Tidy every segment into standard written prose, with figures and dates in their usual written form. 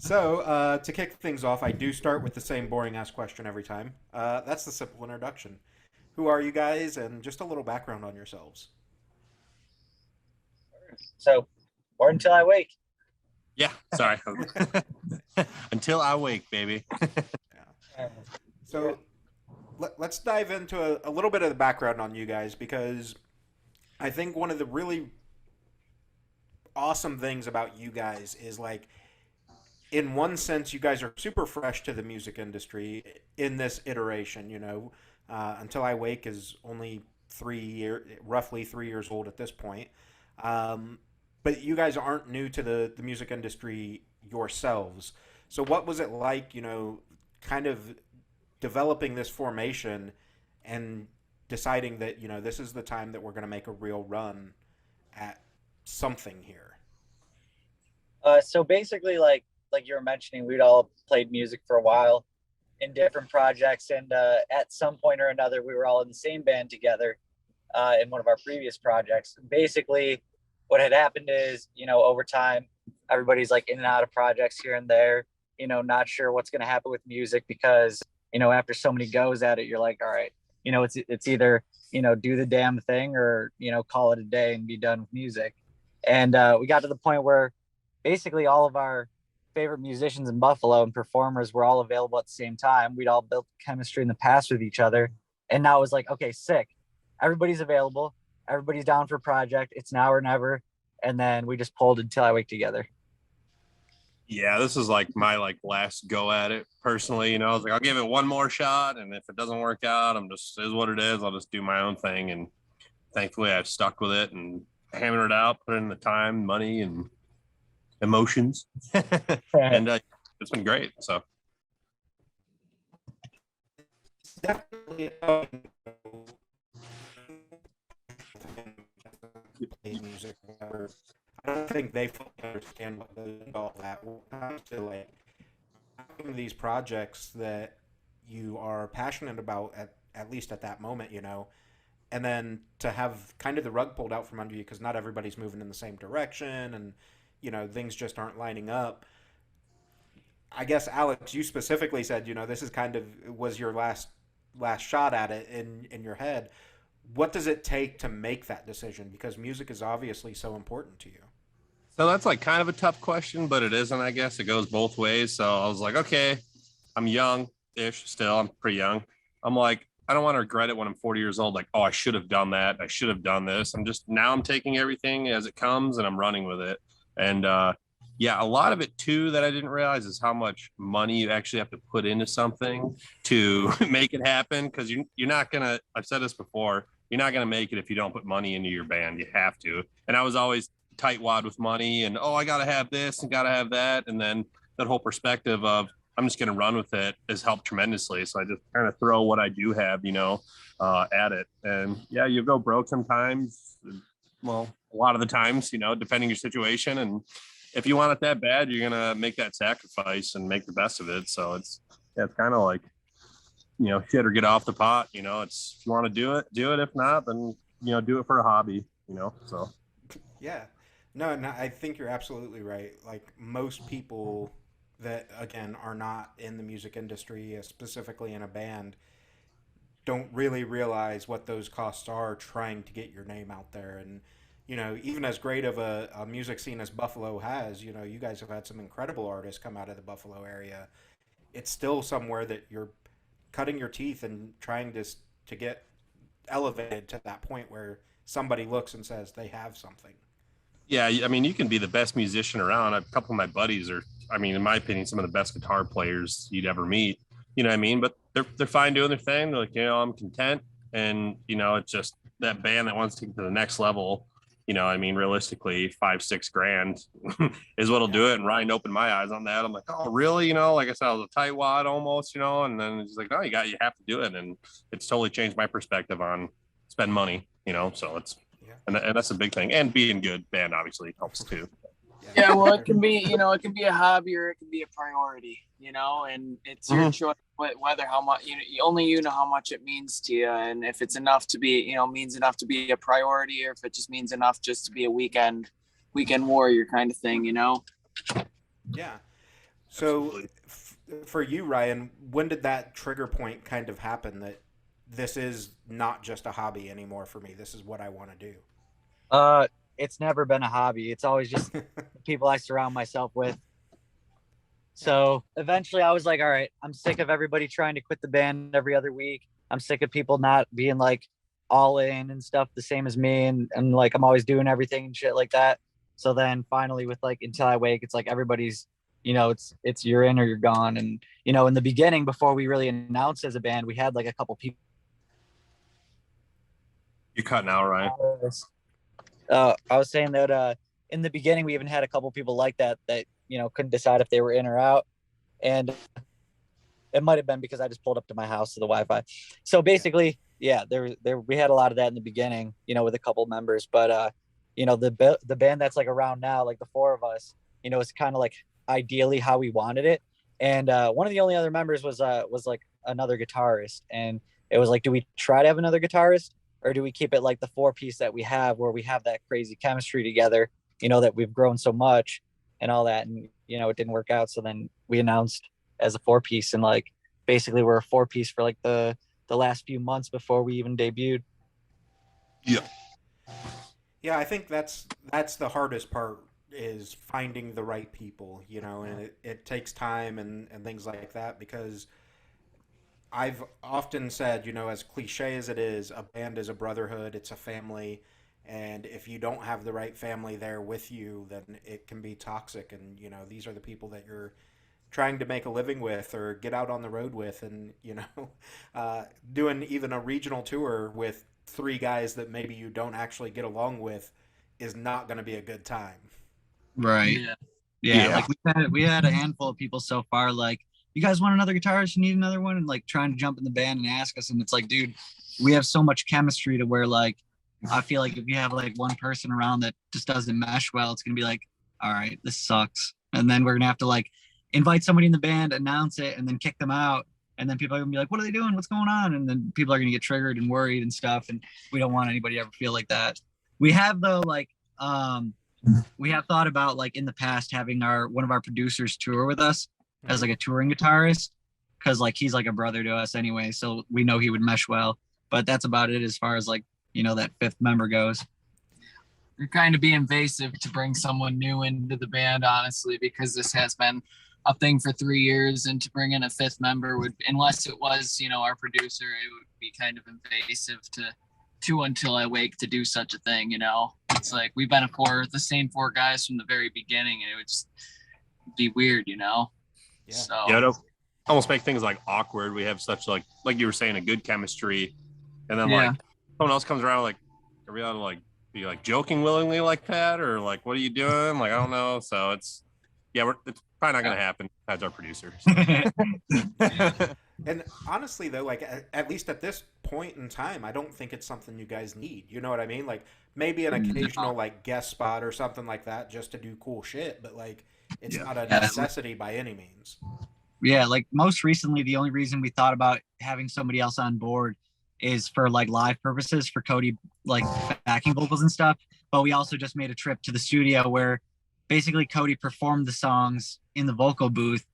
So, to kick things off, I do start with the same boring ass question every time. That's the simple introduction. Who are you guys, and just a little background on yourselves? So, or until I wake. Yeah, sorry. Until I wake, baby. Yeah. Yeah. So, let's dive into a little bit of the background on you guys because I think one of the really awesome things about you guys is like, in one sense, you guys are super fresh to the music industry in this iteration. Until I Wake is only roughly 3 years old at this point. Um, but you guys aren't new to the music industry yourselves. So what was it like, kind of developing this formation and deciding that, this is the time that we're going to make a real run at something here? So basically, like you were mentioning, we'd all played music for a while in different projects, and at some point or another, we were all in the same band together in one of our previous projects. Basically, what had happened is, over time, everybody's like in and out of projects here and there. Not sure what's going to happen with music because after so many goes at it, you're like, all right, it's either do the damn thing or call it a day and be done with music. And we got to the point where basically all of our favorite musicians in Buffalo and performers were all available at the same time. We'd all built chemistry in the past with each other. And now it was like, okay, sick. Everybody's available. Everybody's down for a project. It's now or never. And then we just pulled Until I Wake together. Yeah, this is like my last go at it personally. I was like, I'll give it one more shot, and if it doesn't work out, I'm just is what it is. I'll just do my own thing, and thankfully I've stuck with it and hammered it out, put in the time, money, and emotions, and it's been great. So Definitely play music. I don't think they fully understand what goes into all that. When it comes to like having these projects that you are passionate about at least at that moment, and then to have kind of the rug pulled out from under you because not everybody's moving in the same direction, and things just aren't lining up. I guess Alex, you specifically said, this is kind of was your last shot at it in your head. What does it take to make that decision? Because music is obviously so important to you. so that's like kind of a tough question, but it isn't. I guess it goes both ways. So I was like, okay, I'm young ish still. I'm pretty young. I'm like, I don't want to regret it when I'm 40 years old. Like, oh, I should have done that. I should have done this. I'm taking everything as it comes and I'm running with it. And yeah, a lot of it too that I didn't realize is how much money you actually have to put into something to make it happen. Cause you're not gonna, I've said this before, you're not gonna make it if you don't put money into your band. You have to. And I was always tightwad with money and oh, I gotta have this and gotta have that. And then that whole perspective of I'm just going to run with it has helped tremendously. So I just kind of throw what I do have, at it. And yeah, you go broke sometimes. Well, a lot of the times, depending your situation. And if you want it that bad, you're going to make that sacrifice and make the best of it. So it's kind of like, shit or get off the pot. It's if you want to do it, do it. If not, then, do it for a hobby, so. Yeah. No, no, I think you're absolutely right. Like most people that again are not in the music industry, specifically in a band, don't really realize what those costs are trying to get your name out there. And even as great of a music scene as Buffalo has, you guys have had some incredible artists come out of the Buffalo area. It's still somewhere that you're cutting your teeth and trying to get elevated to that point where somebody looks and says they have something. Yeah, I mean, you can be the best musician around. A couple of my buddies are, I mean, in my opinion, some of the best guitar players you'd ever meet. You know what I mean? But they're fine doing their thing. They're like, I'm content, and it's just that band that wants to get to the next level. I mean, realistically, 5, 6 grand is what'll Yeah. do it. And Ryan opened my eyes on that. I'm like, oh, really? Like I said, I was a tightwad almost, and then it's like, no, you have to do it, and it's totally changed my perspective on spend money. So it's Yeah. and that's a big thing. And being good band obviously helps too. Yeah, Yeah, for well, it sure. can be, it can be a hobby or it can be a priority, and it's your Mhm. choice whether how much, only know how much it means to you. And if it's enough to be, means enough to be a priority, or if it just means enough just to be a weekend warrior kind of thing. Yeah. So, Absolutely. for you, Ryan, when did that trigger point kind of happen that this is not just a hobby anymore for me? This is what I want to do. It's never been a hobby. It's always just the people I surround myself with. Yeah. So eventually I was like, all right, I'm sick of everybody trying to quit the band every other week. I'm sick of people not being like all in and stuff the same as me. And like, I'm always doing everything and shit like that. So then finally with like Until I Wake, it's like everybody's, it's you're in or you're gone. And, in the beginning, before we really announced as a band, we had like a couple people. You're cutting out, Ryan. I was saying that in the beginning, we even had a couple people like that couldn't decide if they were in or out. And it might have been because I just pulled up to my house to the Wi-Fi. So basically, yeah, we had a lot of that in the beginning, with a couple members. But the band that's like around now, like the four of us, it's kind of like ideally how we wanted it. And one of the only other members was like another guitarist, and it was like, do we try to have another guitarist, or do we keep it like the four piece that we have, where we have that crazy chemistry together, that we've grown so much and all that, and it didn't work out. So then we announced as a four piece, and like basically we're a four piece for like the last few months before we even debuted. Yeah. Yeah, I think that's the hardest part is finding the right people, and it takes time and things like that because I've often said, as cliche as it is, a band is a brotherhood, it's a family, and if you don't have the right family there with you, then it can be toxic. And these are the people that you're trying to make a living with or get out on the road with, and doing even a regional tour with three guys that maybe you don't actually get along with is not going to be a good time. Right. Yeah. Like we had a handful of people so far, like, you guys want another guitarist? You need another one? And like trying to jump in the band and ask us. And it's like, dude, we have so much chemistry to where like, I feel like if you have like one person around that just doesn't mesh well, it's going to be like, all right, this sucks. And then we're going to have to like invite somebody in the band, announce it, and then kick them out. And then people are going to be like, what are they doing? What's going on? And then people are going to get triggered and worried and stuff. And we don't want anybody to ever feel like that. We have though, like, we have thought about like in the past having one of our producers tour with us as like a touring guitarist, because like he's like a brother to us anyway, so we know he would mesh well. But that's about it as far as like that fifth member goes. You're kind of being invasive to bring someone new into the band, honestly, because this has been a thing for 3 years, and to bring in a fifth member would, unless it was our producer, it would be kind of invasive to Until I Wake to do such a thing. It's like we've been the same four guys from the very beginning, and it would just be weird. Yeah. So Yeah, it'll almost make things like awkward. We have such like you were saying, a good chemistry, and then like someone else comes around, like, are we allowed to like be like joking willingly like that, or like, what are you doing? Like, I don't know. So it's probably not gonna happen. As our producer. So. And honestly, though, like at least at this point in time, I don't think it's something you guys need. You know what I mean? Like maybe an occasional like guest spot or something like that, just to do cool shit. But like, it's not a necessity by any means. Yeah, like most recently, the only reason we thought about having somebody else on board is for like live purposes, for Cody, like backing vocals and stuff. But we also just made a trip to the studio where basically Cody performed the songs in the vocal booth,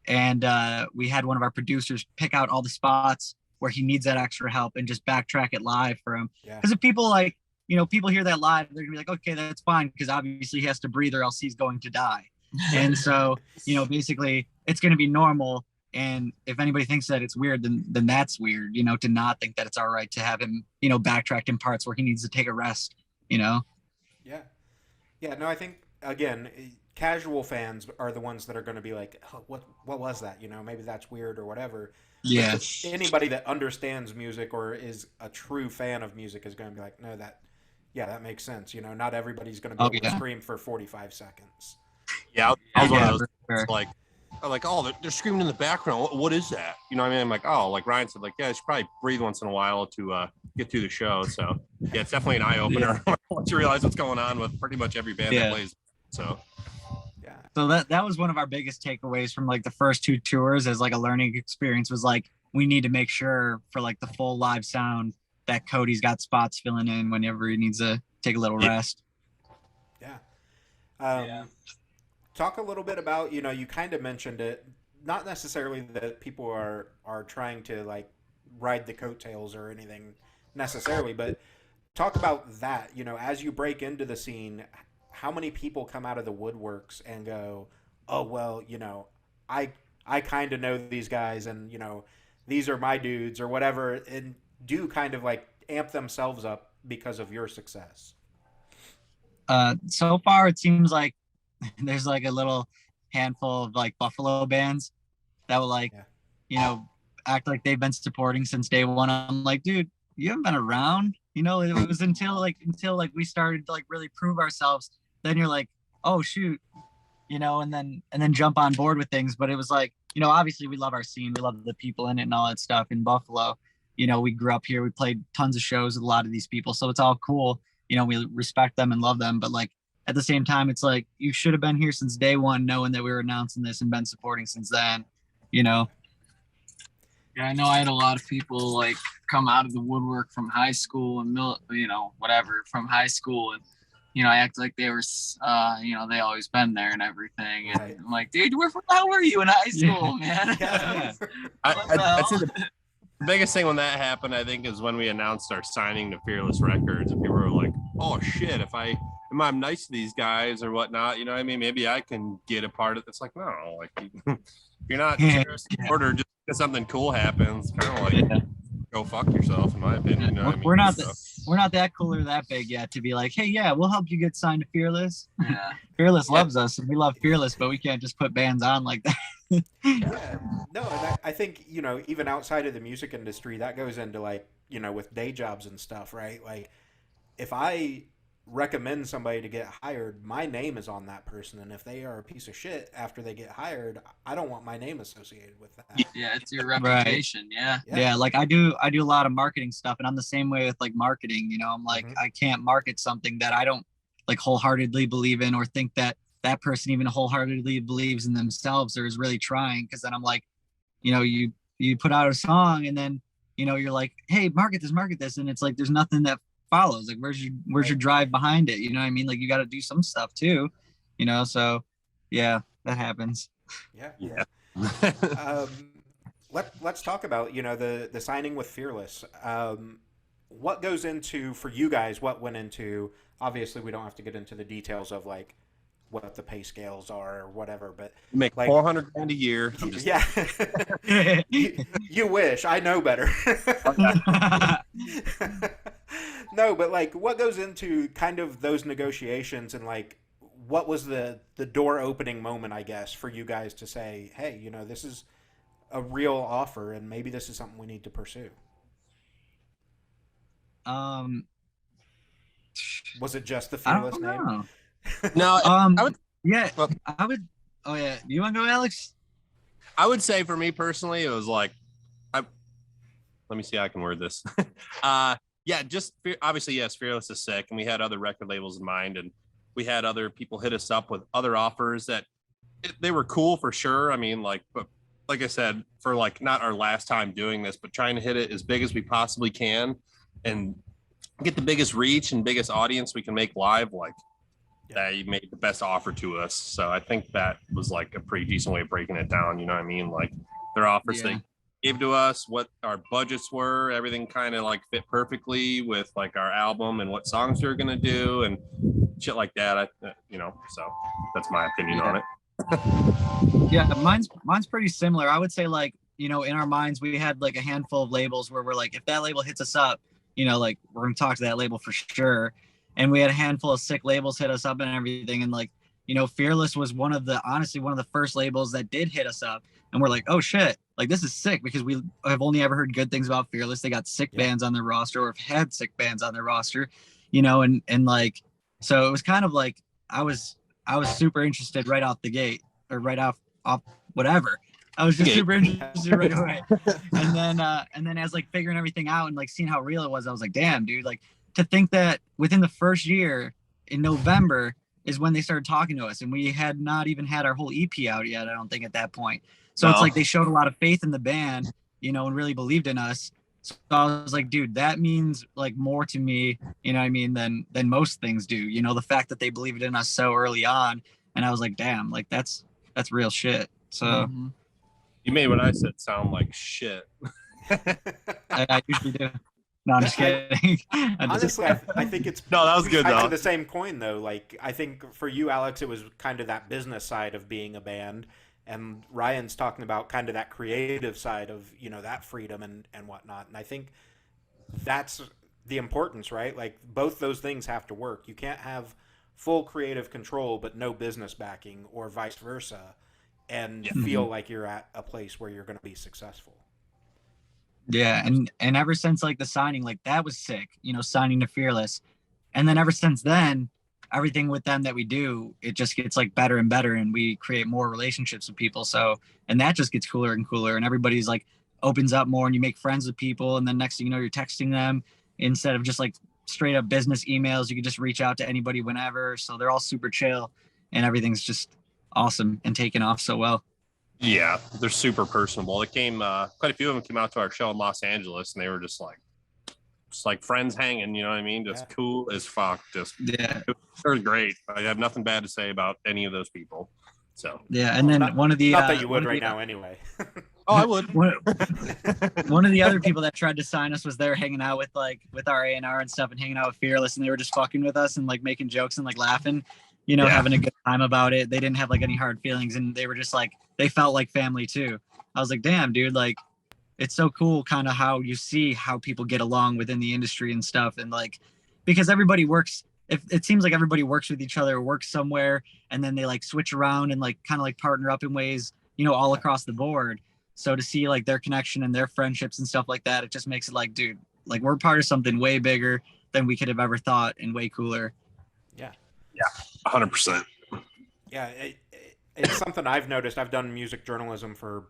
and we had one of our producers pick out all the spots where he needs that extra help and just backtrack it live for him. Because if people like, people hear that live, they're gonna be like, okay, that's fine, because obviously he has to breathe or else he's going to die. And so, basically it's going to be normal. And if anybody thinks that it's weird, then that's weird, to not think that it's all right to have him, backtracked in parts where he needs to take a rest, Yeah. Yeah. No, I think, again, casual fans are the ones that are going to be like, oh, what was that? Maybe that's weird or whatever. Yeah. But anybody that understands music or is a true fan of music is going to be like, no, that makes sense. Not everybody's going to be able to scream for 45 seconds. Yeah, I was one of those, sure. like, oh, they're screaming in the background. What is that? You know what I mean? I'm like, oh, like Ryan said, like, yeah, you should probably breathe once in a while to get through the show. So yeah, it's definitely an eye opener once you realize what's going on with pretty much every band that plays. So yeah. So that was one of our biggest takeaways from like the first two tours as like a learning experience, was like, we need to make sure for like the full live sound that Cody's got spots filling in whenever he needs to take a little rest. Yeah. talk a little bit about, you kind of mentioned it, not necessarily that people are trying to like ride the coattails or anything necessarily, but talk about that, as you break into the scene, how many people come out of the woodworks and go, "Oh, well, I kind of know these guys, and these are my dudes," or whatever, and do kind of like amp themselves up because of your success. So far it seems like there's like a little handful of like Buffalo bands that will like, Yeah. act like they've been supporting since day one. I'm like, dude, you haven't been around. It was until we started to like really prove ourselves. Then you're like, oh shoot, and then jump on board with things. But it was like, obviously we love our scene, we love the people in it and all that stuff in Buffalo. We grew up here, we played tons of shows with a lot of these people, so it's all cool. We respect them and love them, but like at the same time, it's like you should have been here since day one, knowing that we were announcing this and been supporting since then. Yeah, I know I had a lot of people like come out of the woodwork from high school and whatever from high school, and I act like they were they always been there and everything, and Right. I'm like, dude, how were you in high school, man? Yeah. I'd say the biggest thing when that happened, I think, is when we announced our signing to Fearless Records, and people were like, "Oh shit! If I'm nice to these guys or whatnot, you know what I mean? Maybe I can get a part of it." It's like, no, like you're not a supporter just because something cool happens. Kind of like go fuck yourself, in my opinion. You know what I mean? We're not that cool or that big yet to be like, hey, yeah, we'll help you get signed to Fearless. Yeah. Fearless loves us, and we love Fearless, but we can't just put bands on like that. Yeah. No, and I think, even outside of the music industry, that goes into like, with day jobs and stuff, right? Like, if I recommend somebody to get hired, my name is on that person. And if they are a piece of shit after they get hired, I don't want my name associated with that. Yeah, it's your reputation. Right. Yeah. Yeah, like I do a lot of marketing stuff, and I'm the same way with like marketing. I'm like, I can't market something that I don't like wholeheartedly believe in, or think that that person even wholeheartedly believes in themselves or is really trying. Because then I'm like, you put out a song, and then you're like, hey, market this, and it's like there's nothing that follows. Like where's your drive behind it? You know what I mean? Like you got to do some stuff too, so yeah, that happens. Yeah. Let's talk about the signing with Fearless. What goes into, for you guys, what went into, obviously we don't have to get into the details of like what the pay scales are or whatever, but You make like, $400,000 a year. yeah. you wish. I know better. No, but like what goes into kind of those negotiations, and like what was the door opening moment, I guess, for you guys to say, hey, this is a real offer and maybe this is something we need to pursue? Was it just the Fearless name? No, I would. Yeah, Well, I would. Oh yeah, you want to go, Alex? I would say for me personally, it was like, let me see how I can word this. Yeah, just obviously, yes, Fearless is sick, and we had other record labels in mind, and we had other people hit us up with other offers that they were cool for sure. I mean, but like I said, for like not our last time doing this, but trying to hit it as big as we possibly can and get the biggest reach and biggest audience we can make live. Like they made the best offer to us, so I think that was like a pretty decent way of breaking it down. You know what I mean? Like their offers they gave to us, what our budgets were, everything kind of like fit perfectly with like our album and what songs we were gonna do and shit like that. So that's my opinion on it. Yeah, mine's pretty similar. I would say like, in our minds we had like a handful of labels where we're like, if that label hits us up, like we're gonna talk to that label for sure. And we had a handful of sick labels hit us up and everything. And like, Fearless was honestly one of the first labels that did hit us up. And we're like, oh shit, like this is sick, because we have only ever heard good things about Fearless. They got sick bands on their roster, or have had sick bands on their roster, and like, so it was kind of like, I was super interested right off the gate, or right off whatever. I was just super interested right away. And then as like figuring everything out and like seeing how real it was, I was like, damn, dude, like to think that within the first year in November is when they started talking to us, and we had not even had our whole EP out yet, I don't think, at that point. So It's like they showed a lot of faith in the band, and really believed in us. So I was like, dude, that means like more to me, than most things do. The fact that they believed in us so early on, And I was like, damn, like that's real shit. So Mhm. You made what I said sound like shit. I usually do. No, I'm just kidding. I'm just, Honestly, I think it's No, that was good tied to though. the same coin though. Like I think for you, Alex, it was kind of that business side of being a band, and Ryan's talking about kind of that creative side of that freedom and whatnot. And I think that's the importance, right? Like both those things have to work. You can't have full creative control but no business backing, or vice versa, and Yeah. feel like you're at a place where you're going to be successful. yeah. And ever since like the signing, like that was sick, signing to Fearless. And then ever since then, everything with them that we do, it just gets like better and better, and we create more relationships with people. So, and that just gets cooler and cooler, and everybody's like opens up more, and you make friends with people. And then next thing you know, you're texting them instead of just like straight up business emails. You can just reach out to anybody whenever. So they're all super chill, and everything's just awesome and taken off so well. Yeah, they're super personable. It came quite a few of them came out to our show in Los Angeles, and they were just like friends hanging. You know what I mean? Just cool as fuck. Just Yeah. they're great. I have nothing bad to say about any of those people. So Yeah. And then one of the not that you would right now anyway. I would. One of the other people that tried to sign us was there hanging out with our A&R and stuff, and hanging out with Fearless, and they were just fucking with us and like making jokes and like laughing, having a good time about it. They didn't have like any hard feelings, and they were just like, they felt like family too. I was like, damn, dude, like it's so cool kind of how you see how people get along within the industry and stuff. And like, because everybody works, if it seems like everybody works with each other or works somewhere, and then they like switch around and like kind of like partner up in ways, all across the board. So to see like their connection and their friendships and stuff like that, it just makes it like, dude, like we're part of something way bigger than we could have ever thought, and way cooler. Yeah. 100%. Yeah, it's something I've noticed. I've done music journalism for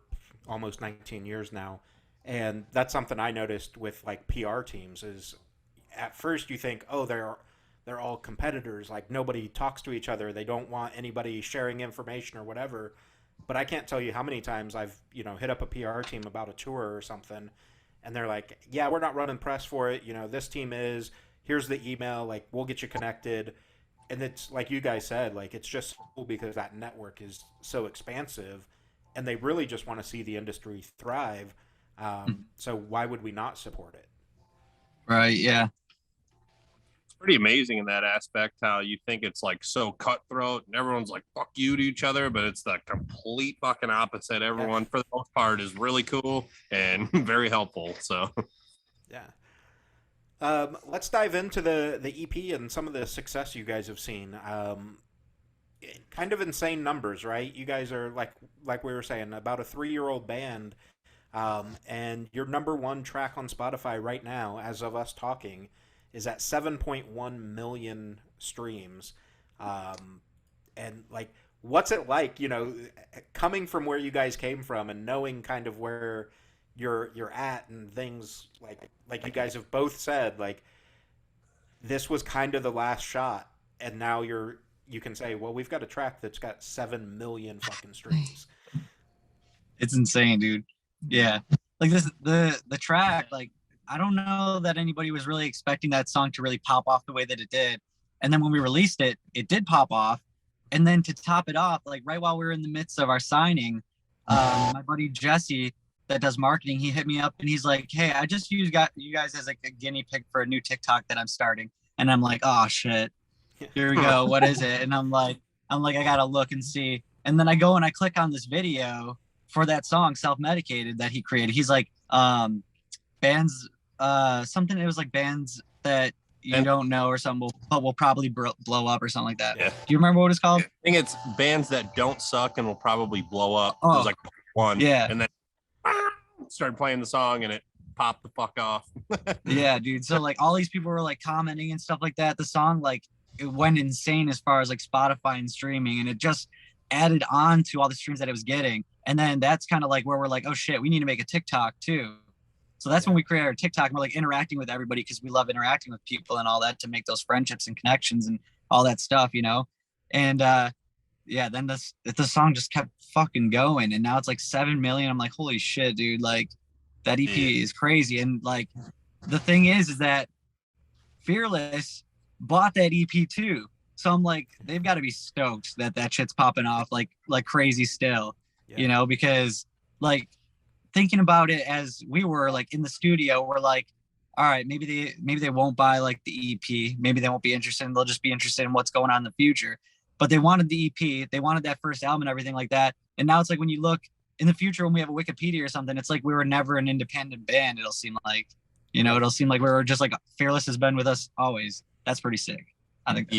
almost 19 years now, and that's something I noticed with like PR teams is at first you think, oh, they're all competitors, like nobody talks to each other, they don't want anybody sharing information or whatever. But I can't tell you how many times I've hit up a PR team about a tour or something, and they're like, yeah, we're not running press for it, this team is, here's the email, like we'll get you connected. And it's like you guys said, like it's just cool because that network is so expansive, and they really just want to see the industry thrive. So why would we not support it? Right. Yeah. It's pretty amazing in that aspect how you think it's like so cutthroat and everyone's like fuck you to each other, but it's the complete fucking opposite. Everyone for the most part is really cool and very helpful. So yeah. Let's dive into the EP and some of the success you guys have seen. Kind of insane numbers, right? You guys are like we were saying, about a 3-year-old band, and your number one track on Spotify right now, as of us talking, is at 7.1 million streams. And like, what's it like? Coming from where you guys came from and knowing kind of where you're at and things like you guys have both said, like this was kind of the last shot, and now you can say, well, we've got a track that's got 7 million fucking streams. It's insane, dude. Yeah, like the track, like I don't know that anybody was really expecting that song to really pop off the way that it did, and then when we released it, it did pop off. And then to top it off, like right while we were in the midst of our signing, my buddy Jesse that does marketing, he hit me up and he's like, hey, I just got you guys as like a guinea pig for a new TikTok that I'm starting. And I'm like, oh shit, here we go. What is it? And I'm like, I gotta look and see. And then I go and I click on this video for that song, Self-Medicated, that he created. He's like, bands, something, it was like bands that you don't know or something will probably blow up or something like that. Yeah. Do you remember what it's called? I think it's bands that don't suck and will probably blow up. Oh, There's like one. Yeah. And then started playing the song and it popped the fuck off. Yeah, dude. So like all these people were like commenting and stuff like that. The song, like it went insane as far as like Spotify and streaming, and it just added on to all the streams that it was getting. And then that's kind of like where we're like, oh shit, we need to make a TikTok too. So that's when we created our TikTok, and we're like interacting with everybody because we love interacting with people and all that to make those friendships and connections and all that stuff, And yeah, then the song just kept fucking going, and now it's like 7 million. I'm like, holy shit, dude! Like that EP is crazy. And like the thing is that Fearless bought that EP too. So I'm like, they've got to be stoked that shit's popping off like crazy still, you know, because like thinking about it as we were like in the studio, we're like, all right, maybe they won't buy like the EP, maybe they won't be interested, they'll just be interested in what's going on in the future. But they wanted the EP, they wanted that first album and everything like that. And now it's like when you look in the future when we have a Wikipedia or something, it's like we were never an independent band. It'll seem like, you know, it'll seem like we were just like Fearless has been with us always. That's pretty sick. I think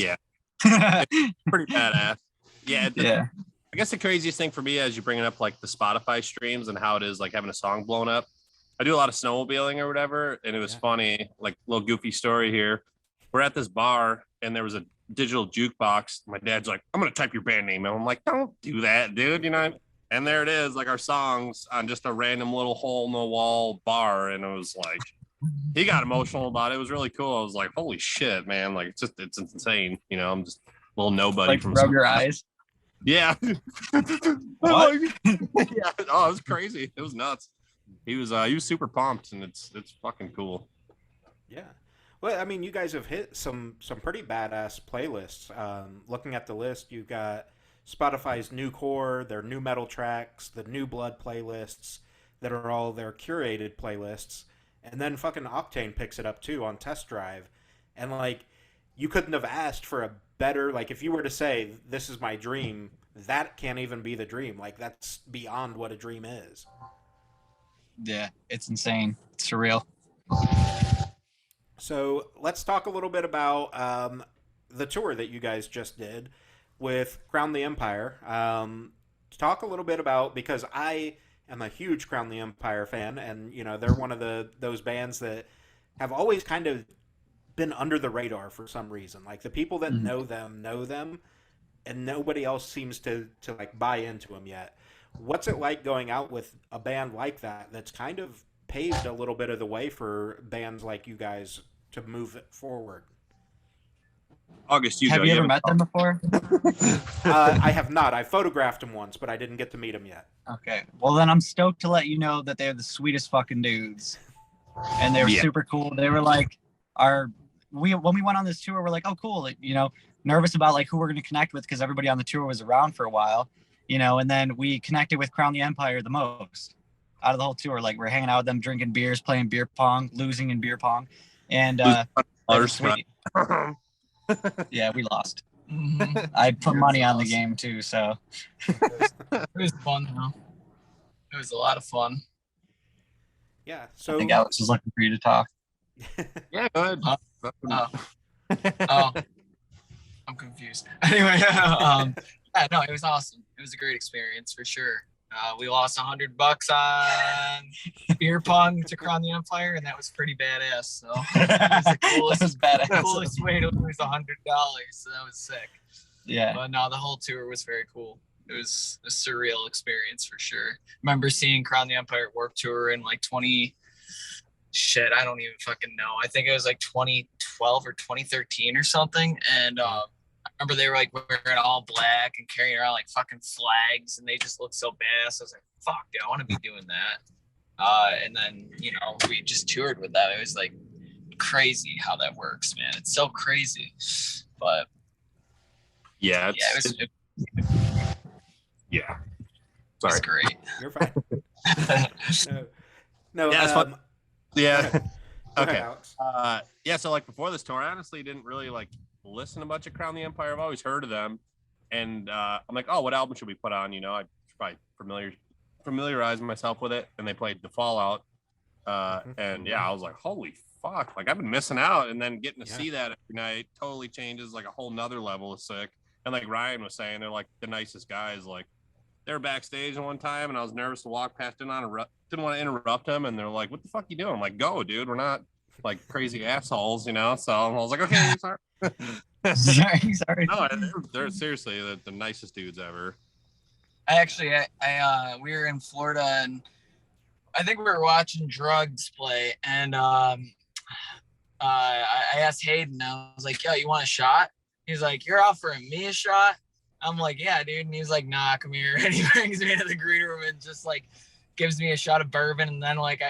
that's pretty badass. Yeah. Yeah. I guess the craziest thing for me as you're bringing up like the Spotify streams and how it is like having a song blown up. I do a lot of snowmobiling or whatever. And it was funny, like little goofy story here. We're at this bar and there was a digital jukebox. My dad's like, I'm going to type your band name. And I'm like, don't do that, dude. You know? And there it is, like our songs on just a random little hole in the wall bar. And it was like, he got emotional about it. It was really cool. I was like, holy shit, man. Like, it's insane. You know, I'm just a little nobody like from rub your eyes. Yeah. What? Yeah. Oh, it was crazy. It was nuts. He was super pumped, and it's fucking cool. Yeah. Well, I mean, you guys have hit some pretty badass playlists. Looking at the list, you've got Spotify's new core, their new metal tracks, the new blood playlists that are all their curated playlists. And then fucking Octane picks it up too on Test Drive. And like, you couldn't have asked for a better, like if you were to say, this is my dream, that can't even be the dream. Like that's beyond what a dream is. Yeah, it's insane. It's surreal. So let's talk a little bit about the tour that you guys just did with Crown the Empire. Talk a little bit about, because I am a huge Crown the Empire fan, and you know they're one of those bands that have always kind of been under the radar for some reason. Like the people that know them, and nobody else seems to like buy into them yet. What's it like going out with a band like that that's kind of paved a little bit of the way for bands like you guys to move it forward? August, have you ever met them before? I have not. I photographed them once, but I didn't get to meet them yet. Okay. Well, then I'm stoked to let you know that they're the sweetest fucking dudes. And they were super cool. They were like when we went on this tour, we're like, oh, cool. Like, you know, nervous about like who we're going to connect with because everybody on the tour was around for a while, you know, and then we connected with Crown the Empire the most out of the whole tour. Like we're hanging out with them, drinking beers, playing beer pong, losing in beer pong. And sweet. Yeah, we lost. I put money on the game too, so it was fun though. It was a lot of fun. Yeah, so I think Alex was looking for you to talk. Yeah, go ahead. Oh, I'm confused. Anyway, yeah, no, it was awesome. It was a great experience for sure. We lost $100 on beer pong to Crown the Empire, and that was pretty badass. So it was the coolest, coolest way to lose $100. So that was sick. Yeah. But no, the whole tour was very cool. It was a surreal experience for sure. Remember seeing Crown the Empire Warped Tour in like I don't even fucking know. I think it was like 2012 or 2013 or something. And I remember they were like wearing all black and carrying around like fucking flags, and they just looked so badass. I was like, fuck, dude, I want to be doing that. And then, you know, we just toured with them. It was like crazy how that works, man. It's so crazy. But yeah, it was great. You're fine. No, yeah, it's fun. Yeah. Go Okay. ahead, Alex. Yeah, so like before this tour, I honestly didn't really like listen to much of Crown the Empire. I've always heard of them, and I'm like, oh, what album should we put on? You know, I should probably familiarize myself with it. And they played The Fallout, and yeah, I was like, holy fuck, like I've been missing out. And then getting to see that every night totally changes, like a whole nother level of sick. And like Ryan was saying, they're like the nicest guys. Like they were backstage one time, and I was nervous to walk past, didn't want to interrupt them, and they're like, what the fuck you doing? I'm like, go, dude, we're not like crazy assholes, you know. So I was like, okay, sorry. sorry. No, they're seriously the nicest dudes ever. I we were in Florida, and I think we were watching Drugs play, and I asked Hayden, I was like, yo, you want a shot? He's like, you're offering me a shot? I'm like, yeah, dude. And he's like, nah, come here. And he brings me into the green room and just like gives me a shot of bourbon. And then like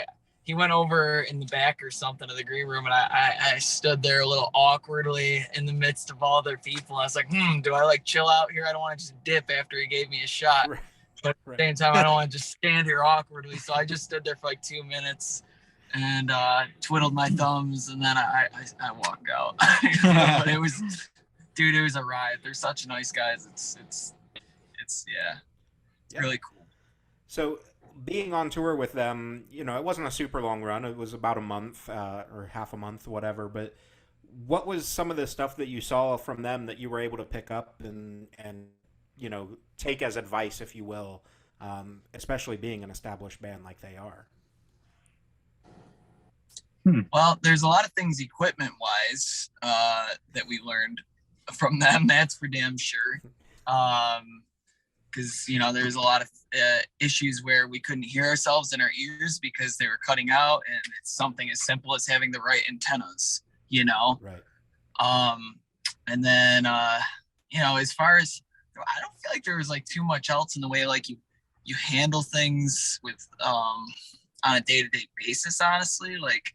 he went over in the back or something of the green room, and I stood there a little awkwardly in the midst of all their people. I was like, do I like chill out here? I don't want to just dip after he gave me a shot. Right. But at the same time, I don't want to just stand here awkwardly. So I just stood there for like 2 minutes and twiddled my thumbs, and then I walked out. But it was a ride. They're such nice guys. It's really cool. So being on tour with them, you know, it wasn't a super long run. It was about a month or half a month, whatever. But what was some of the stuff that you saw from them that you were able to pick up and you know, take as advice, if you will, especially being an established band like they are? Well, there's a lot of things equipment wise that we learned from them. That's for damn sure. Because, you know, there's a lot of issues where we couldn't hear ourselves in our ears because they were cutting out, and it's something as simple as having the right antennas, you know? Right. And then, you know, as far as, I don't feel like there was like too much else in the way like you handle things with on a day-to-day basis, honestly. Like,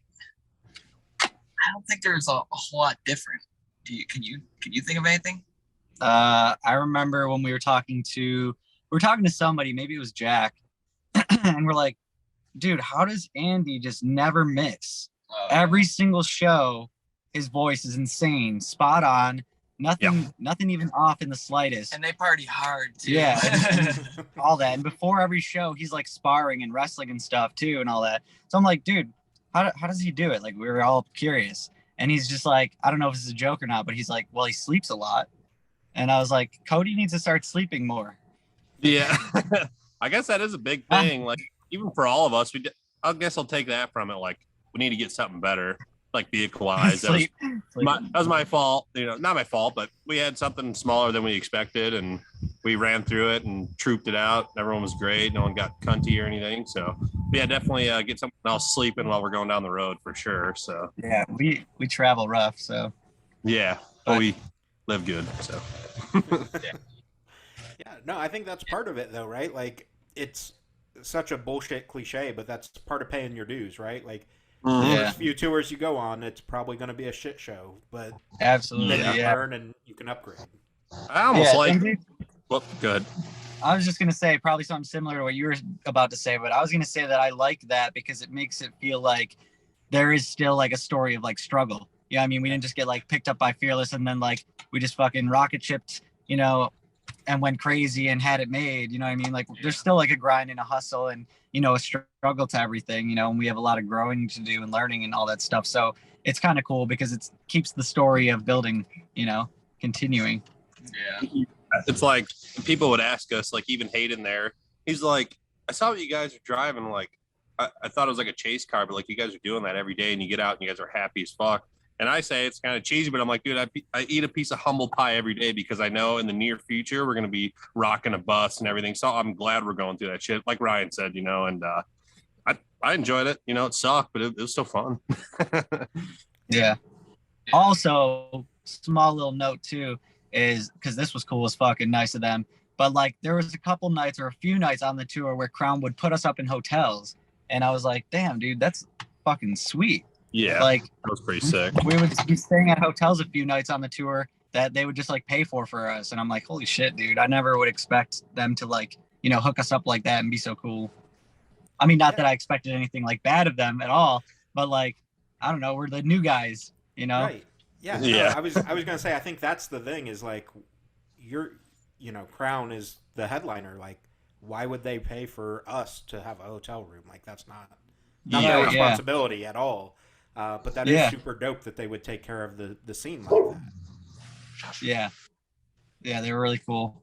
I don't think there's a whole lot different. Can you think of anything? I remember when we were talking to somebody, maybe it was Jack, and we're like, dude, how does Andy just never miss? Every single show, his voice is insane, spot on, nothing even off in the slightest. And they party hard too. Yeah, and all that. And before every show, he's like sparring and wrestling and stuff too, and all that. So I'm like, dude, how does he do it? Like, we were all curious. And he's just like, I don't know if this is a joke or not, but he's like, well, he sleeps a lot. And I was like, Cody needs to start sleeping more. Yeah. I guess that is a big thing. Like, even for all of us, I guess I'll take that from it. Like, we need to get something better, like vehicle wise. That was my fault. You know, not my fault, but we had something smaller than we expected, and we ran through it and trooped it out. Everyone was great. No one got cunty or anything. So yeah, definitely get something else sleeping while we're going down the road for sure. So yeah, we travel rough. So yeah, but we live good. So yeah, no, I think that's part of it though, right? Like, it's such a bullshit cliche, but that's part of paying your dues, right? Like, the first few tours you go on, it's probably going to be a shit show, but absolutely, then you learn and you can upgrade. I almost well, good. I was just going to say probably something similar to what you were about to say, but I was going to say that I like that because it makes it feel like there is still like a story of like struggle. Yeah, I mean, we didn't just get like picked up by Fearless and then like we just fucking rocket shipped, you know, and went crazy and had it made, you know what I mean? Like, there's still like a grind and a hustle and, you know, a struggle to everything, you know, and we have a lot of growing to do and learning and all that stuff. So it's kind of cool because it keeps the story of building, you know, continuing. Yeah. It's like people would ask us, like, even Hayden there, he's like, I saw what you guys are driving. Like, I thought it was like a chase car, but like, you guys are doing that every day and you get out and you guys are happy as fuck. And I say it's kind of cheesy, but I'm like, dude, I eat a piece of humble pie every day because I know in the near future we're going to be rocking a bus and everything. So I'm glad we're going through that shit. Like Ryan said, you know, and I enjoyed it. You know, it sucked, but it was still fun. Yeah. Also, small little note too is because this was cool as fuck and nice of them. But like, there was a couple nights or a few nights on the tour where Crown would put us up in hotels, and I was like, damn, dude, that's fucking sweet. Yeah, like, that was pretty sick. We would be staying at hotels a few nights on the tour that they would just like pay for us, and I'm like, holy shit, dude, I never would expect them to like, you know, hook us up like that and be so cool. I mean, not that I expected anything like bad of them at all, but like, I don't know, we're the new guys, you know? Right. Yeah. No, I was gonna say, I think that's the thing is like, Crown is the headliner. Like, why would they pay for us to have a hotel room? Like, that's not their responsibility at all. But that is super dope that they would take care of the scene like that. Yeah. Yeah, they were really cool.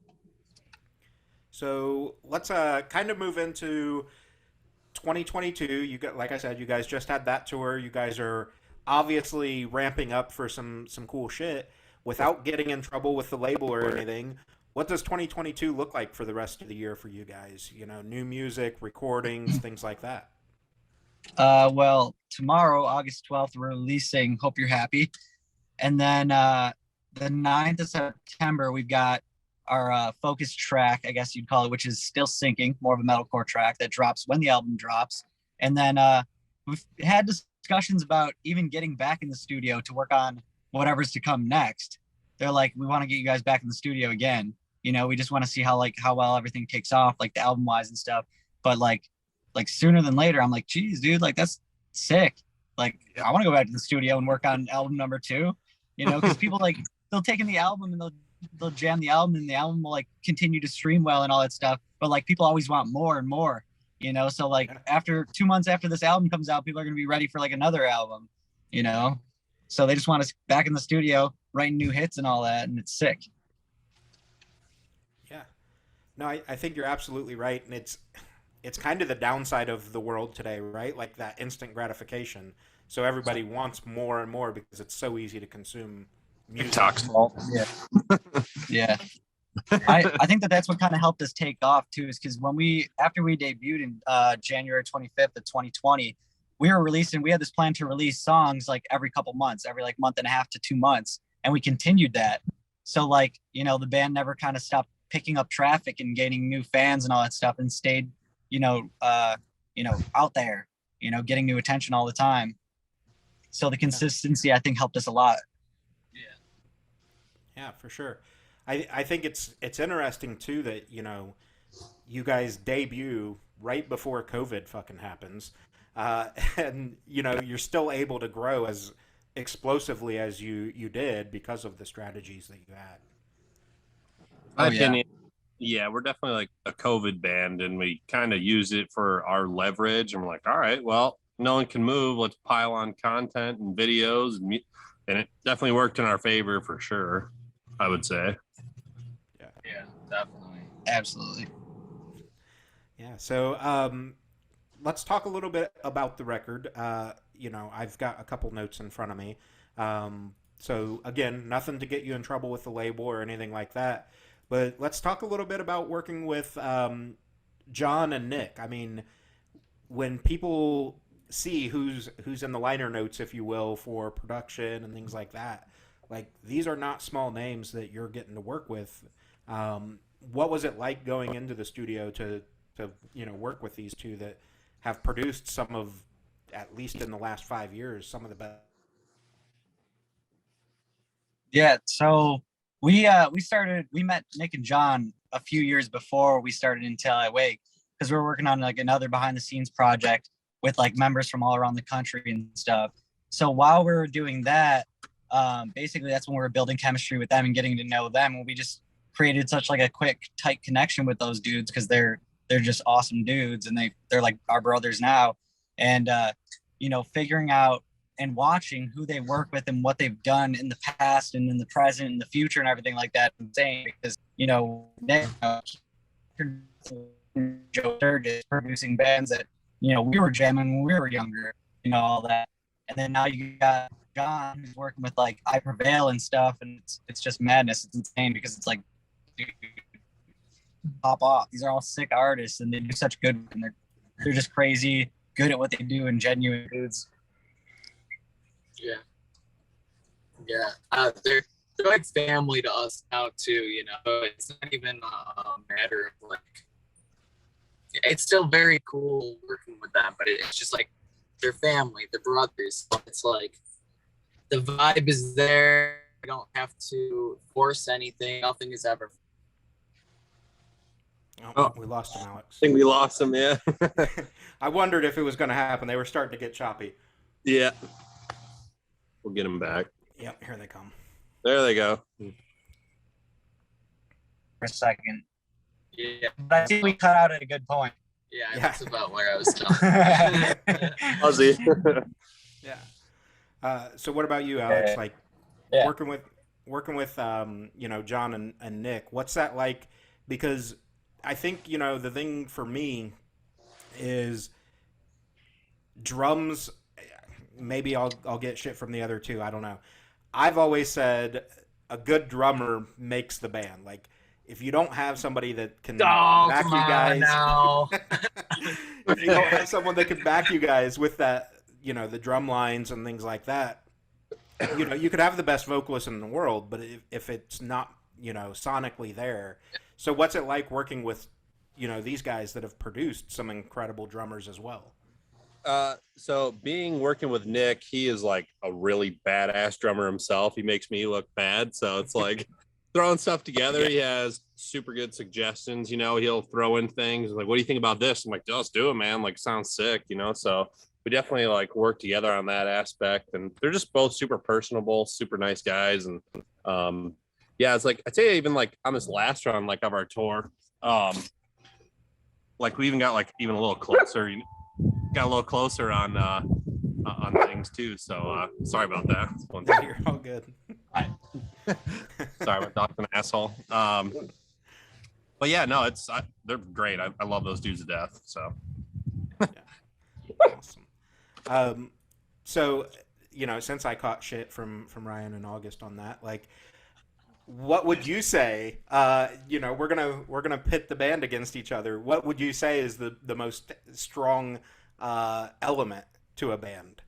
So let's kind of move into 2022. You got, like I said, you guys just had that tour. You guys are obviously ramping up for some cool shit without getting in trouble with the label or anything. What does 2022 look like for the rest of the year for you guys? You know, new music, recordings, things like that. Well, tomorrow, August 12th, we're releasing Hope You're Happy. And then the 9th of September, we've got our focus track, I guess you'd call it, which is Still Sinking, more of a metalcore track that drops when the album drops. And then we've had discussions about even getting back in the studio to work on whatever's to come next. They're like, we want to get you guys back in the studio again. You know, we just want to see how well everything takes off, like the album wise and stuff. But like sooner than later, I'm like, geez, dude, like that's sick. Like I want to go back to the studio and work on album number 2, you know, because people like they'll take in the album and they'll jam the album and the album will like continue to stream well and all that stuff. But like people always want more and more, you know. So like after 2 months after this album comes out, people are gonna be ready for like another album, you know. So they just want us back in the studio writing new hits and all that, and it's sick. Yeah. No, I think you're absolutely right, and it's kind of the downside of the world today, right? Like that instant gratification. So everybody wants more and more because it's so easy to consume music. Yeah. Yeah. I think that's what kind of helped us take off too, is because after we debuted in January 25th of 2020, we had this plan to release songs like every couple months, every like month and a half to 2 months, and we continued that. So like, you know, the band never kind of stopped picking up traffic and gaining new fans and all that stuff, and stayed, out there, you know, getting new attention all the time. So the consistency, I think, helped us a lot. Yeah, for sure. I think it's interesting too that, you know, you guys debut right before COVID fucking happens, and you know you're still able to grow as explosively as you did because of the strategies that you had. My opinion, yeah, we're definitely like a COVID band, and we kind of use it for our leverage. And we're like, all right, well, no one can move. Let's pile on content and videos, and it definitely worked in our favor for sure, I would say. Yeah, definitely. Absolutely. Yeah. So let's talk a little bit about the record. You know, I've got a couple notes in front of me. So again, nothing to get you in trouble with the label or anything like that. But let's talk a little bit about working with John and Nick. I mean, when people see who's in the liner notes, if you will, for production and things like that, like these are not small names that you're getting to work with. What was it like going into the studio to work with these two that have produced some of, at least in the last 5 years, some of the best? Yeah, so we met Nick and John a few years before we started Until I Wake, because we were working on like another behind the scenes project with like members from all around the country and stuff. So while we were doing that, basically that's when we were building chemistry with them and getting to know them, and we just created such like a quick, tight connection with those dudes because they're just awesome dudes, and they're like our brothers now. And figuring out and watching who they work with and what they've done in the past and in the present and the future and everything like that, insane, because Nick, Joe Sturgis producing bands that we were jamming when we were younger, all that. And then now you got John who's working with like I Prevail and stuff, and it's just madness. It's insane because it's like, dude, pop off. These are all sick artists, and they do such good, and they're just crazy good at what they do and genuine dudes. They're like family to us now too. It's not even a matter of like. It's still very cool working with them, but it's just like they're family, they're brothers. So it's like the vibe is there. I don't have to force anything. Nothing is ever. Oh, we lost him, Alex. I think we lost him, yeah. I wondered if it was going to happen. They were starting to get choppy. Yeah. We'll get him back. Yep, here they come. There they go. For a second. Yeah. But I think we cut out at a good point. Yeah, that's about where I was talking. Fuzzy. Yeah. So what about you, Alex? Like working with John and Nick, what's that like? Because I think, the thing for me is drums. Maybe I'll get shit from the other two. I don't know. I've always said a good drummer makes the band. Like, if you don't have somebody that can back you guys, if you don't have someone that can back you guys with that, the drum lines and things like that, you could have the best vocalist in the world, but if it's not, sonically there. So what's it like working with, these guys that have produced some incredible drummers as well? So being working with Nick, he is like a really badass drummer himself. He makes me look bad. So it's like throwing stuff together. He has super good suggestions. He'll throw in things like, what do you think about this? I'm like, just do it, man. Like, sounds sick, So we definitely like work together on that aspect. And they're just both super personable, super nice guys. And yeah, it's like, I'd say even like on this last run, like of our tour, like we even got like even a little closer, got a little closer on things too. So sorry about that. You're all good. Sorry, my dog's an asshole. But yeah, no, they're great. I love those dudes to death. So awesome. So since I caught shit from Ryan in August on that, like, what would you say? We're gonna pit the band against each other. What would you say is the most strong element to a band?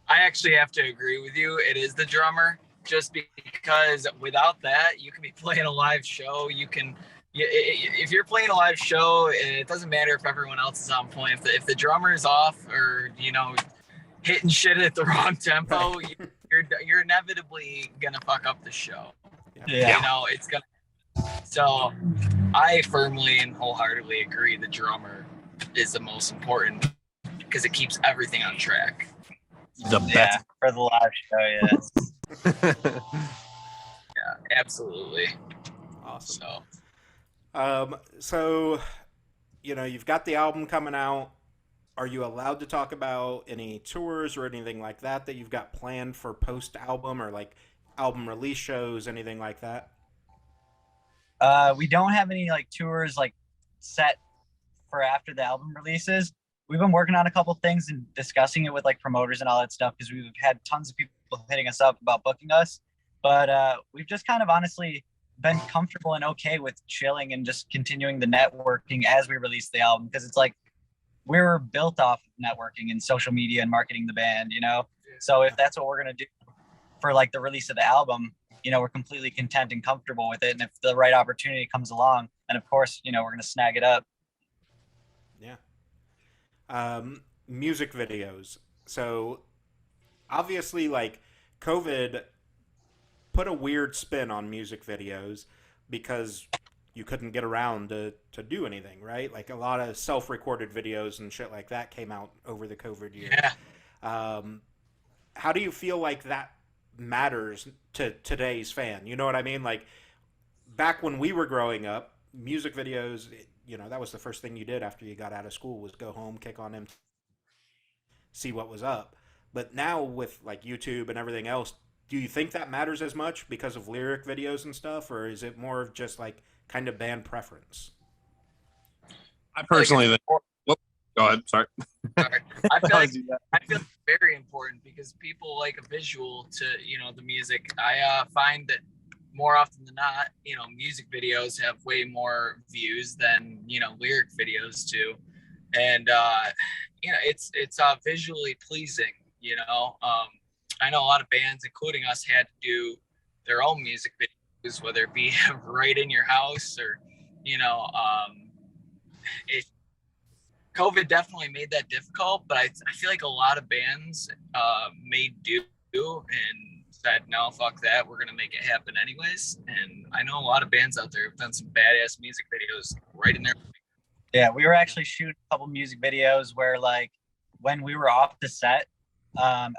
I actually have to agree with you. It is the drummer, just because without that, you can be playing a live show. If you're playing a live show, it doesn't matter if everyone else is on point. If the drummer is off or hitting shit at the wrong tempo, right, you're inevitably gonna fuck up the show. Yeah. It's gonna. So I firmly and wholeheartedly agree the drummer is the most important because it keeps everything on track. The best for the live show, yes. Yeah, absolutely. Awesome. So you've got the album coming out. Are you allowed to talk about any tours or anything like that you've got planned for post-album, or like album release shows, anything like that? We don't have any like tours like set for after the album releases. We've been working on a couple things and discussing it with like promoters and all that stuff because we've had tons of people hitting us up about booking us. But we've just kind of honestly been comfortable and okay with chilling and just continuing the networking as we release the album, because it's like we're built off of networking and social media and marketing the band, So if that's what we're going to do for like the release of the album, we're completely content and comfortable with it. And if the right opportunity comes along, then of course, we're going to snag it up. Yeah. Music videos. So obviously, like, COVID put a weird spin on music videos because you couldn't get around to do anything, right? Like a lot of self-recorded videos and shit like that came out over the COVID year. Yeah. How do you feel like that matters to today's fan? You know what I mean? Like, back when we were growing up, music videos, that was the first thing you did after you got out of school, was go home, kick on MTV, see what was up. But now with like YouTube and everything else, do you think that matters as much because of lyric videos and stuff, or is it more of just like kind of band preference? I personally think. Go ahead. Sorry. I feel it's very important because people like a visual to the music. I find that more often than not, music videos have way more views than lyric videos do, and it's visually pleasing. I know a lot of bands, including us, had to do their own music videos, whether it be right in your house or COVID definitely made that difficult, but I feel like a lot of bands made do and said, no, fuck that, we're gonna make it happen anyways. And I know a lot of bands out there have done some badass music videos right in there. Yeah, we were actually shooting a couple music videos where like when we were off the set,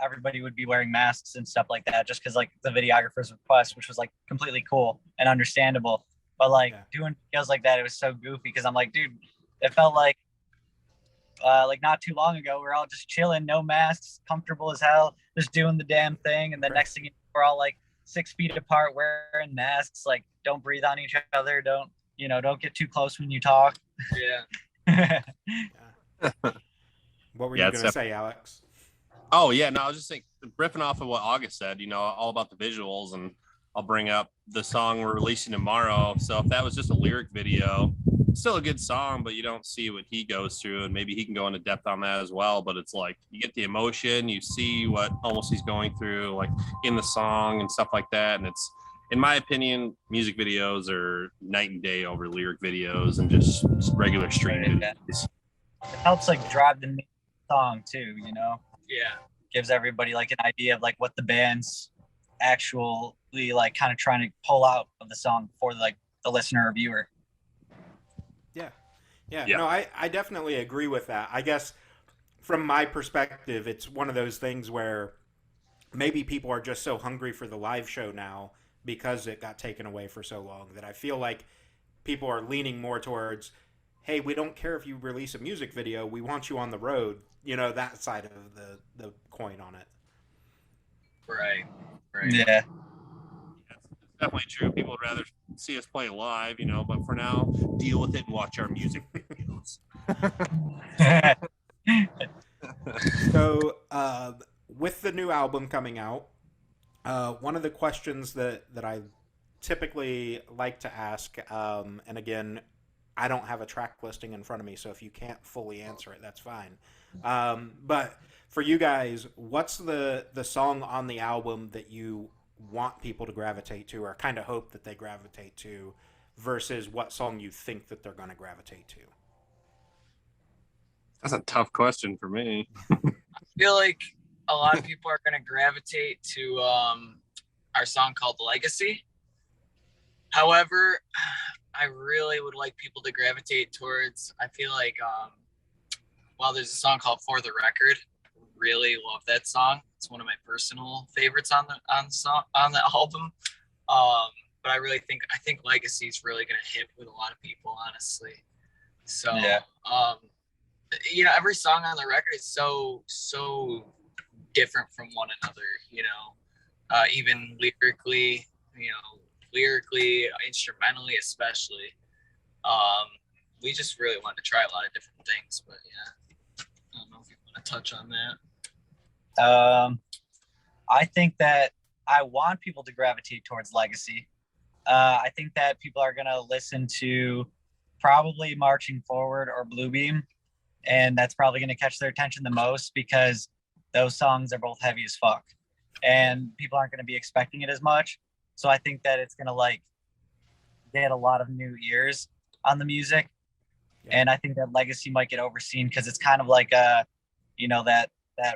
everybody would be wearing masks and stuff like that, just because like the videographer's request, which was like completely cool and understandable. But like doing videos like that, it was so goofy because I'm like, dude, it felt like not too long ago, we're all just chilling, no masks, comfortable as hell, just doing the damn thing. And the next thing we're all like 6 feet apart wearing masks, like don't breathe on each other, don't get too close when you talk. Yeah. What were you going to say, Alex? Oh yeah, no, I was just saying, riffing off of what August said, all about the visuals, and I'll bring up the song we're releasing tomorrow. So if that was just a lyric video, still a good song, but you don't see what he goes through, and maybe he can go into depth on that as well. But it's like you get the emotion, you see what almost he's going through, like in the song and stuff like that. And it's, in my opinion, music videos are night and day over lyric videos and just regular stream videos. It helps like drive the song too, you know, Yeah. gives everybody like an idea of like what the band's actually like kind of trying to pull out of the song for like the listener or viewer. Yeah. Yeah. No, I definitely agree with that. I guess from my perspective, it's one of those things where maybe people are just so hungry for the live show now because it got taken away for so long that I feel like people are leaning more towards, hey, we don't care if you release a music video, we want you on the road. You know, that side of the coin on it. Right. Right. Yeah. It's definitely true. People would rather see us play live, you know, but for now, deal with it and watch our music videos. So, with the new album coming out, one of the questions that I typically like to ask, and again, I don't have a track listing in front of me, so if you can't fully answer it, that's fine. But for you guys, what's the song on the album that you want people to gravitate to, or kind of hope that they gravitate to, versus what song you think that they're going to gravitate to? That's a tough question for me. I feel like a lot of people are going to gravitate to our song called Legacy. However, I really would like people to gravitate towards, I feel like, well, there's a song called For the Record. Really love that song. It's one of my personal favorites on the album. But I think Legacy is really going to hit with a lot of people, honestly. So, Yeah. You know, every song on the record is so different from one another, you know, even lyrically, instrumentally, especially. We just really wanted to try a lot of different things, but yeah, I don't know if you want to touch on that. I think that I want people to gravitate towards Legacy. I think that people are going to listen to probably Marching Forward or Bluebeam, and that's probably going to catch their attention the most because those songs are both heavy as fuck, and people aren't going to be expecting it as much. So I think that it's going to like get a lot of new ears on the music. Yeah. And I think that Legacy might get overseen because it's kind of like you know, that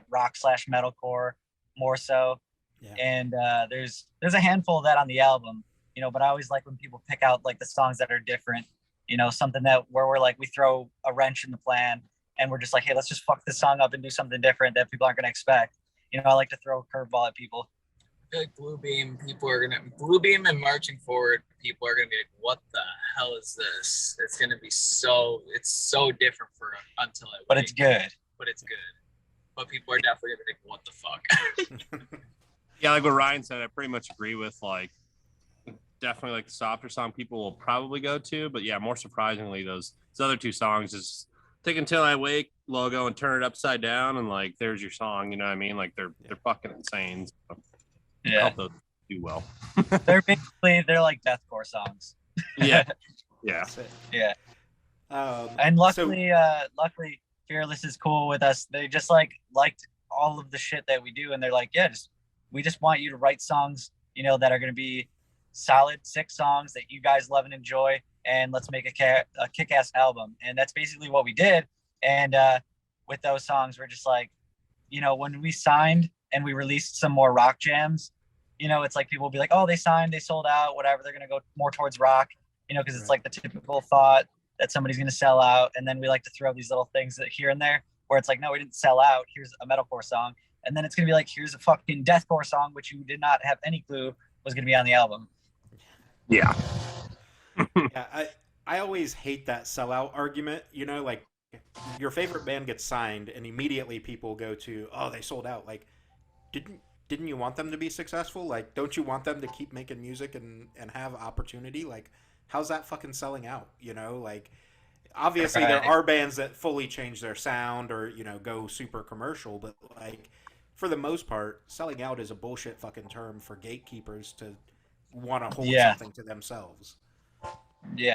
rock / metalcore more so. Yeah. And there's a handful of that on the album, you know, but I always like when people pick out like the songs that are different, you know, something that where we're like, we throw a wrench in the plan and we're just like, hey, let's just fuck this song up and do something different that people aren't going to expect. You know, I like to throw a curveball at people. I feel like Bluebeam and Marching Forward, people are gonna be like, what the hell is this? It's so different for Until I Wake. But it's good. But people are definitely gonna think, what the fuck? Yeah, like what Ryan said, I pretty much agree with, like, definitely like the softer song people will probably go to, but yeah, more surprisingly, those other two songs is Take Until I Wake logo and turn it upside down, and like there's your song, you know what I mean? Like they're fucking insane. So yeah, I hope those do well. they're like deathcore songs. Yeah. And luckily Fearless is cool with us. They just liked all of the shit that we do, and they're like, yeah, we just want you to write songs, you know, that are going to be solid 6 songs that you guys love and enjoy, and let's make a kick-ass album. And that's basically what we did. And with those songs, we're just like, you know, when we signed and we released some more rock jams, you know, it's like people will be like, oh, they signed, they sold out, whatever, they're going to go more towards rock, you know, because it's like the typical thought that somebody's going to sell out. And then we like to throw these little things here and there where it's like, no, we didn't sell out. Here's a metalcore song. And then it's going to be like, here's a fucking deathcore song, which you did not have any clue was going to be on the album. Yeah. Yeah, I always hate that sellout argument. You know, like your favorite band gets signed and immediately people go to, oh, they sold out. Like, didn't you want them to be successful? Like, don't you want them to keep making music and have opportunity? Like, how's that fucking selling out? You know, like, obviously there are bands that fully change their sound or, you know, go super commercial, but like for the most part, selling out is a bullshit fucking term for gatekeepers to want to hold something to themselves. Yeah.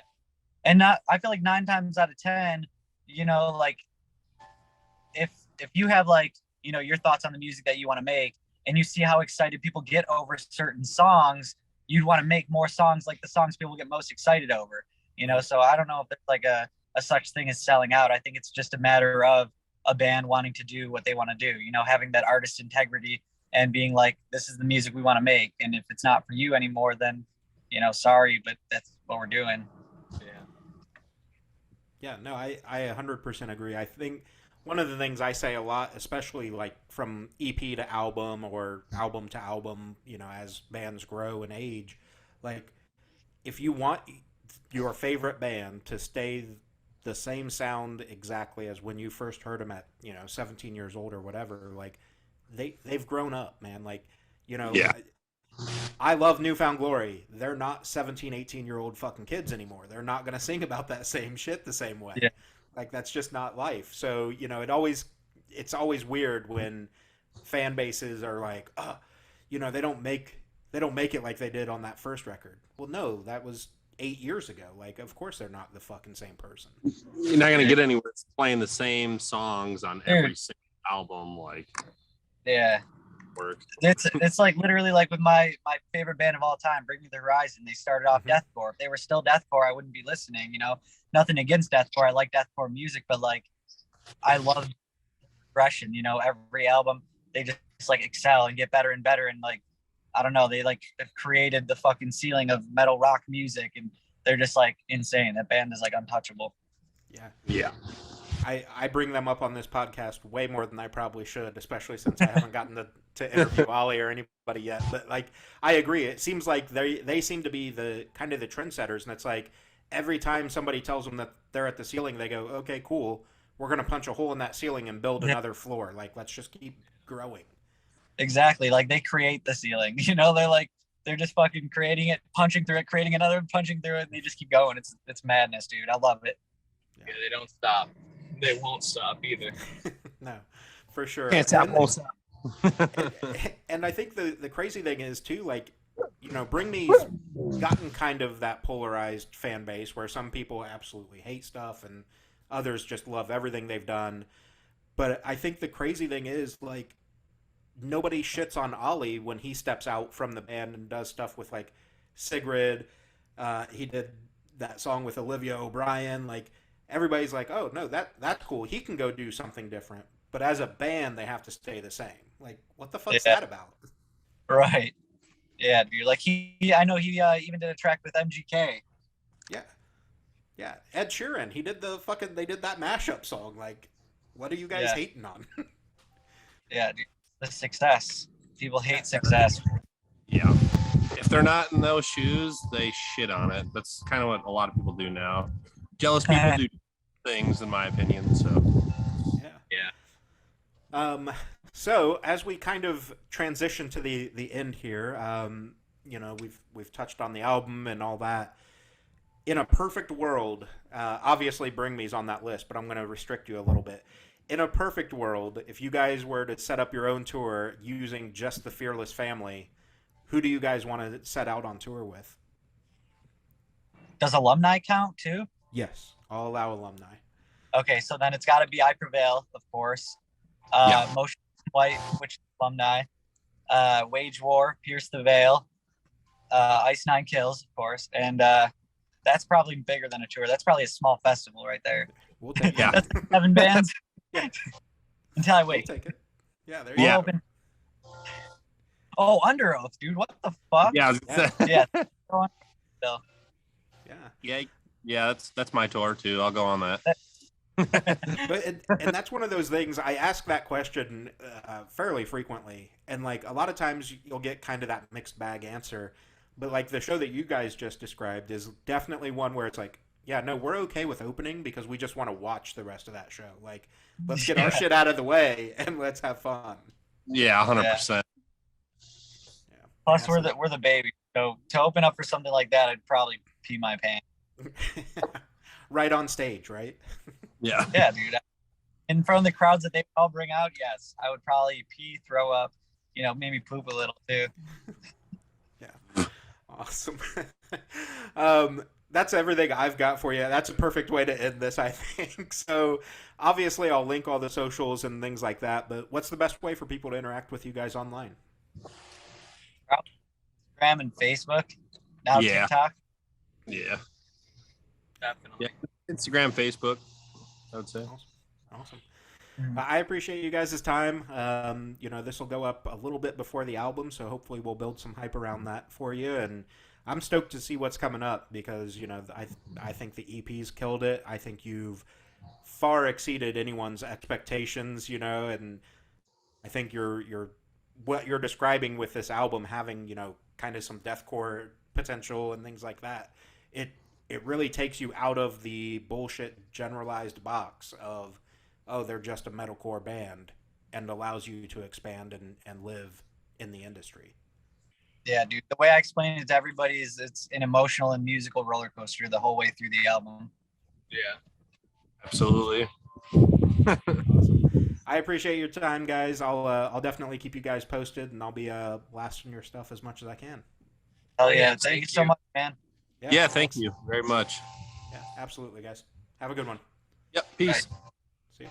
And I feel like 9 times out of 10, you know, like if you have like, you know, your thoughts on the music that you want to make and you see how excited people get over certain songs, you'd want to make more songs like the songs people get most excited over, you know? So I don't know if there's like a such thing as selling out. I think it's just a matter of a band wanting to do what they want to do, you know, having that artist integrity and being like, this is the music we want to make. And if it's not for you anymore, then, you know, sorry, but that's what we're doing. Yeah, no, I 100% agree. I think one of the things I say a lot, especially like from EP to album or album to album, you know, as bands grow and age, like if you want your favorite band to stay the same sound exactly as when you first heard them at, you know, 17 years old or whatever, like they've grown up, man. Like, you know, Yeah. I love Newfound Glory. They're not 17, 18-year-old fucking kids anymore. They're not going to sing about that same shit the same way. Yeah. Like that's just not life. So, you know, it's always weird when fan bases are like, "Oh, you know, they don't make it like they did on that first record." Well, no, that was 8 years ago. Like, of course they're not the fucking same person. You're not gonna get anywhere playing the same songs on every single album. Like, Yeah. work. It's like literally like with my favorite band of all time, Bring Me the Horizon. They started off deathcore. If they were still deathcore, I wouldn't be listening. You know, nothing against deathcore. I like deathcore music, but like, I love progression. You know, every album they just like excel and get better and better. And like, I don't know, they like have created the fucking ceiling of metal rock music, and they're just like insane. That band is like untouchable. Yeah. Yeah. I bring them up on this podcast way more than I probably should, especially since I haven't gotten to interview Ollie or anybody yet. But like, I agree. It seems like they seem to be the kind of the trendsetters, and it's like every time somebody tells them that they're at the ceiling, they go, "Okay, cool. We're gonna punch a hole in that ceiling and build another floor. Like, let's just keep growing." Exactly. Like they create the ceiling. You know, they're just fucking creating it, punching through it, creating another, punching through it, and they just keep going. It's madness, dude. I love it. Yeah, they don't stop. They won't stop either. No, for sure. Can't stop, won't stop. And I think the crazy thing is too, like, you know, Bring Me's gotten kind of that polarized fan base where some people absolutely hate stuff and others just love everything they've done. But I think the crazy thing is, like, nobody shits on Ollie when he steps out from the band and does stuff with like Sigrid. He did that song with Olivia O'Brien. Like, everybody's like, "Oh no, that's cool. He can go do something different." But as a band, they have to stay the same. Like, what the fuck's that about? Right. Yeah, dude. Like I know he even did a track with MGK. Yeah. Yeah. Ed Sheeran. They did that mashup song. Like, what are you guys hating on? Yeah, dude. The success. People hate success. Yeah. If they're not in those shoes, they shit on it. That's kind of what a lot of people do now. Jealous people do things, in my opinion. So, yeah. So as we kind of transition to the end here, you know, we've touched on the album and all that. In a perfect world, obviously Bring Me's on that list, but I'm going to restrict you a little bit. In a perfect world, if you guys were to set up your own tour using just the Fearless family, who do you guys want to set out on tour with? Does alumni count too? Yes, I'll allow alumni. Okay, so then it's got to be I Prevail, of course. Motion White, which is alumni. Wage War, Pierce the Veil. Ice Nine Kills, of course. And that's probably bigger than a tour. That's probably a small festival right there. We'll take it. yeah. That's 7 bands. Yeah. Until I wait. We'll take it. Yeah, there you We'll Yeah. open. Oh, Under Oath, dude. What the fuck? Yeah. Yeah. Yeah. Yeah. That's my tour too. I'll go on that. But and that's one of those things. I ask that question fairly frequently, and like a lot of times you'll get kind of that mixed bag answer. But like the show that you guys just described is definitely one where it's like, yeah, no, we're okay with opening because we just want to watch the rest of that show. Like, let's get our shit out of the way and let's have fun. Yeah, 100%. Yeah. Plus, we're the baby. So to open up for something like that, I'd probably pee my pants. Right on stage, right? Yeah. Yeah, dude. In front of the crowds that they all bring out, yes, I would probably pee, throw up, you know, maybe poop a little too. Yeah. Awesome. That's everything I've got for you. That's a perfect way to end this, I think. So obviously I'll link all the socials and things like that, but what's the best way for people to interact with you guys online? Instagram and Facebook. Now TikTok. Yeah. Definitely. Yeah. Instagram, Facebook, I would say. Awesome. I appreciate you guys' time. This will go up a little bit before the album, so hopefully we'll build some hype around that for you. And I'm stoked to see what's coming up because I think the EP's killed it. I think you've far exceeded anyone's expectations. And I think what you're describing with this album having kind of some deathcore potential and things like that. It really takes you out of the bullshit generalized box of, oh, they're just a metalcore band, and allows you to expand and live in the industry. Yeah, dude. The way I explain it to everybody is it's an emotional and musical roller coaster the whole way through the album. Yeah. Absolutely. Awesome. I appreciate your time, guys. I'll definitely keep you guys posted, and I'll be blasting your stuff as much as I can. Oh yeah, thank you so much, man. Yeah, thank you very much. Yeah, absolutely, guys. Have a good one. Yep, peace. Bye. See you.